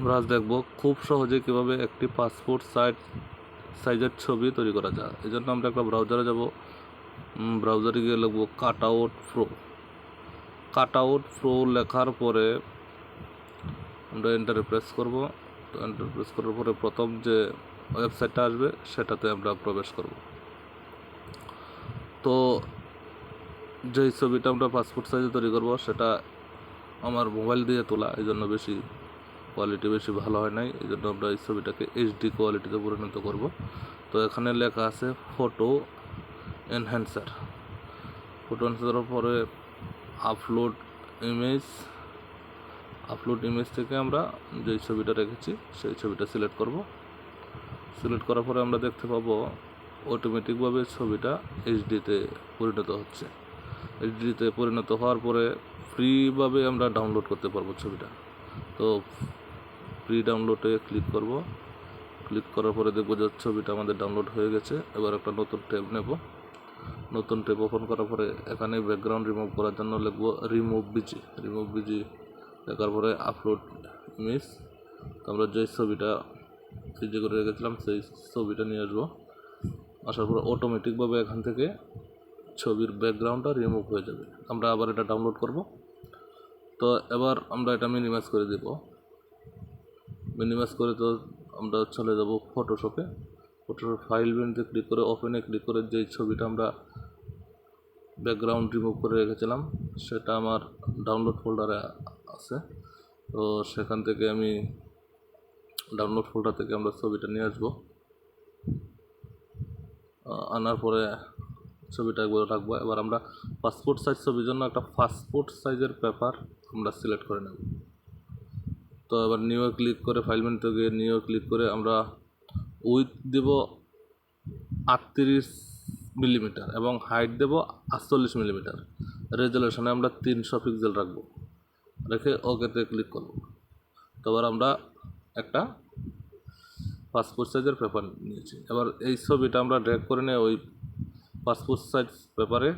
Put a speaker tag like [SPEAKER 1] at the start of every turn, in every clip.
[SPEAKER 1] আমরা আজ দেখব খুব সহজে কিভাবে একটি পাসপোর্ট সাইজের ছবি তৈরি করা যায়। এই জন্য আমরা একটা ব্রাউজারে যাব। ব্রাউজারে গিয়ে লিখব কাট আউট প্রো লেখার পরে আমরা এন্টারে প্রেস করব। তো এন্টার প্রেস করার পরে প্রথম যে ওয়েবসাইটটা আসবে সেটাতে আমরা প্রবেশ করব। তো যেই ছবিটা আমরা পাসপোর্ট সাইজে তৈরি করব সেটা আমার মোবাইল দিয়ে তোলা, এই জন্য কোয়ালিটি বেশি ভালো হয় নাই। এই জন্য আমরা এই ছবিটাকে এইচডি কোয়ালিটিতে পরিণত করব। তো এখানে লেখা আছে ফটো এনহ্যান্সারের পরে আপলোড ইমেজ থেকে আমরা যেই ছবিটা রেখেছি সেই ছবিটা সিলেক্ট করব। সিলেক্ট করার পরে আমরা দেখতে পাবো অটোমেটিকভাবে ছবিটা এইচডিতে পরিণত হচ্ছে। এইচডিতে পরিণত হওয়ার পরে ফ্রিভাবে আমরা ডাউনলোড করতে পারবো ছবিটা। তো ফ্রি ডাউনলোডে ক্লিক করব। ক্লিক করার পরে দেখবো যে ছবিটা আমাদের ডাউনলোড হয়ে গেছে। এবার একটা নতুন ট্যাব নেব। নতুন ট্যাব ওপেন করার পরে এখানে ব্যাকগ্রাউন্ড রিমুভ করার জন্য লিখব রিমুভ বিজি লেখার পরে আপলোড ইমেজ। তো আমরা যে ছবিটা ফ্রিজে করে রেখেছিলাম সেই ছবিটা নিয়ে আসবো। আসার পরে অটোমেটিকভাবে এখান থেকে ছবির ব্যাকগ্রাউন্ডটা রিমুভ হয়ে যাবে। আমরা আবার এটা ডাউনলোড করব। তো এবার আমরা এটা মিনিমাইজ করে দেব। মিনিমাইজ করে তো আমরা চলে যাব ফটোশপে ফাইল মেনুতে ক্লিক করে ওপেনে ক্লিক করে যেই ছবিটা আমরা ব্যাকগ্রাউন্ড রিমুভ করে রেখেছিলাম সেটা আমার ডাউনলোড ফোল্ডারে আছে। তো সেখান থেকে আমি ডাউনলোড ফোল্ডার থেকে আমরা ছবিটা নিয়ে আসবো। আনার পরে ছবিটা একবার রাখবো। এবার আমরা পাসপোর্ট সাইজ ছবির জন্য একটা পাসপোর্ট সাইজের পেপার আমরা সিলেক্ট করে নেব। তো এবার নিউ ক্লিক করে ফাইল মেনু থেকে নিউ ক্লিক করে আমরা উইথ দেব 38 মিলিমিটার এবং হাইট দেব 48 মিলিমিটার। রেজলিউশনে আমরা 300 পিক্সেল রাখবো। রেখে ওকেতে ক্লিক করব। তো এবার আমরা একটা পাসপোর্ট সাইজের পেপার নিয়েছি। এবার এই ছবিটা আমরা ড্র্যাগ করে নিয়ে ওই পাসপোর্ট সাইজ পেপারে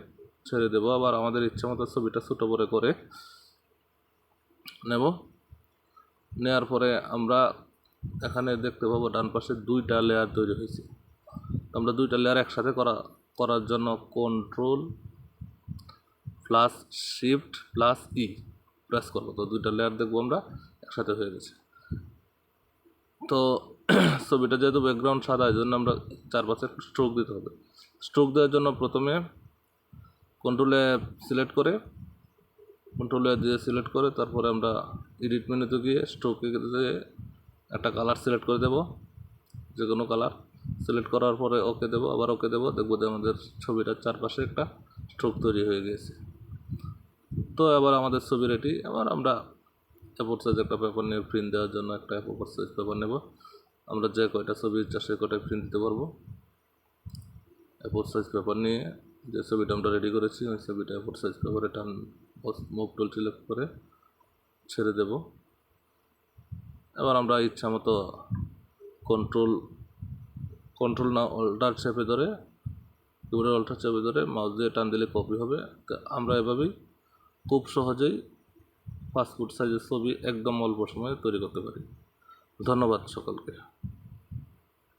[SPEAKER 1] ছেড়ে দেবো। আবার আমাদের ইচ্ছা মতো ছবিটা ছোটো বড় করে নেব। নেওয়ার পরে আমরা এখানে দেখতে পাবো ডান পাশে 2টা লেয়ার তৈরি হয়েছে। আমরা 2টা লেয়ার একসাথে করার জন্য Ctrl+Shift+E প্রেস করবো। তো 2টা লেয়ার দেখবো আমরা একসাথে হয়ে গেছে। তো ছবিটা যেহেতু ব্যাকগ্রাউন্ড সাদা, এই জন্য আমরা চারপাশে স্ট্রোক দিতে হবে। স্ট্রোক দেওয়ার জন্য প্রথমে কন্ট্রোলে সিলেক্ট করে তারপরে আমরা এডিট মেনুতে গিয়ে স্ট্রোকে একটা কালার সিলেক্ট করে দেব, যে কোনো কালার সিলেক্ট করার পরে ওকে দেব, আবার ওকে দেব। দেখবো যে আমাদের ছবিটার চারপাশে একটা স্ট্রোক তৈরি হয়ে গেছে। তো এবার আমাদের ছবি রেডি। এবার আমরা A4 সাইজ একটা পেপার নিয়ে প্রিন্ট দেওয়ার জন্য একটা A4 সাইজ পেপার নেব। আমরা যে কয়টা ছবি ইচ্ছা সে কয়টায় প্রিন্ট দিতে পারবো। A4 সাইজ পেপার নিয়ে যে ছবিটা আমরা রেডি করেছি ওই ছবিটা A4 সাইজ পেপারে মুভ টুল সিলেক্ট করে ছেড়ে দেব। এবার আমরা ইচ্ছা মতো কন্ট্রোল না অল্টার চেপে ধরে কিবোর্ডের অল্টার চেপে ধরে মাউস দিয়ে টান দিলে কপি হবে। তো আমরা এভাবেই খুব সহজেই পাসপোর্ট সাইজের ছবি একদম অল্প সময়ে তৈরি করতে পারি। ধন্যবাদ সকলকে।